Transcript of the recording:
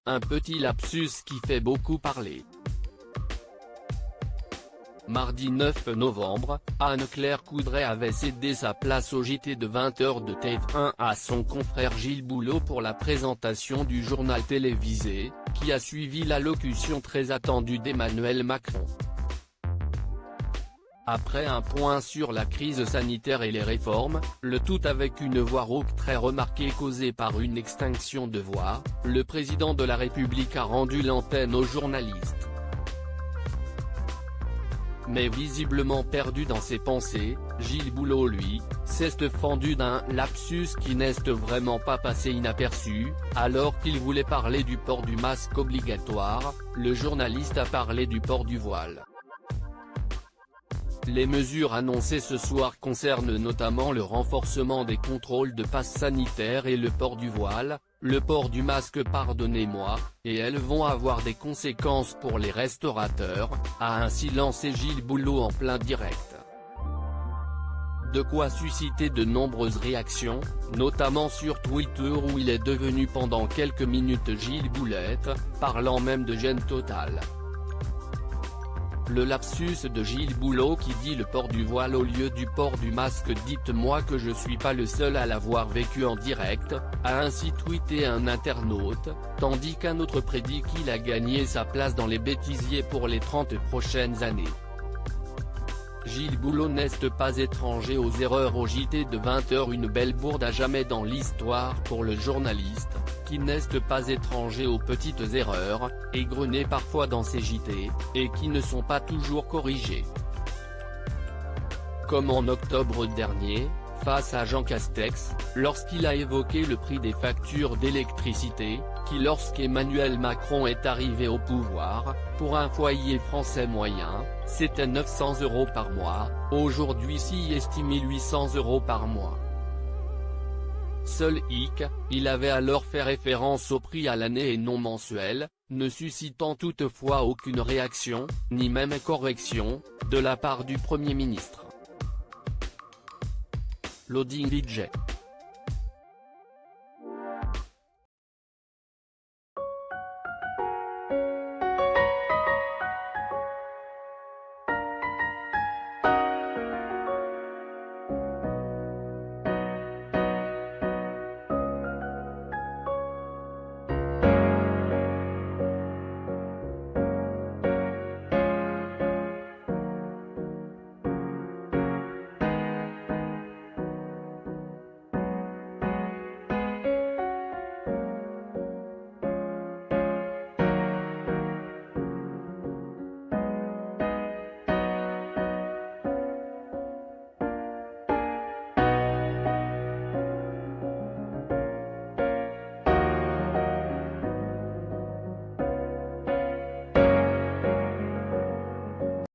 Un petit lapsus qui fait beaucoup parler. Mardi 9 novembre, Anne-Claire Coudray avait cédé sa place au JT de 20h de TF1 à son confrère Gilles Boulot pour la présentation du journal télévisé, qui a suivi l'allocution très attendue d'Emmanuel Macron. Après un point sur la crise sanitaire et les réformes, le tout avec une voix rauque très remarquée causée par une extinction de voix, le président de la République a rendu l'antenne aux journalistes. Mais visiblement perdu dans ses pensées, Gilles Boulot lui, s'est fendu d'un lapsus qui n'est vraiment pas passé inaperçu. Alors qu'il voulait parler du port du masque obligatoire, le journaliste a parlé du port du voile. Les mesures annoncées ce soir concernent notamment le renforcement des contrôles de passe sanitaire et le port du voile, le port du masque pardonnez-moi, et elles vont avoir des conséquences pour les restaurateurs, a ainsi lancé Gilles Boulot en plein direct. De quoi susciter de nombreuses réactions, notamment sur Twitter où il est devenu pendant quelques minutes Gilles Boulette, parlant même de gêne totale. Le lapsus de Gilles Boulot qui dit le port du voile au lieu du port du masque. Dites-moi que je suis pas le seul à l'avoir vécu en direct, a ainsi tweeté un internaute, tandis qu'un autre prédit qu'il a gagné sa place dans les bêtisiers pour les 30 prochaines années. Gilles Boulot n'est pas étranger aux erreurs au JT de 20h, une belle bourde à jamais dans l'histoire pour le journaliste, qui n'est pas étranger aux petites erreurs, égrenées parfois dans ses JT, et qui ne sont pas toujours corrigées. Comme en octobre dernier, face à Jean Castex, lorsqu'il a évoqué le prix des factures d'électricité, qui lorsqu'Emmanuel Macron est arrivé au pouvoir, pour un foyer français moyen, c'était 900 € par mois, aujourd'hui s'y estime 800 € par mois. Seul hic, il avait alors fait référence au prix à l'année et non mensuel, ne suscitant toutefois aucune réaction, ni même correction, de la part du Premier ministre. Loading DJ.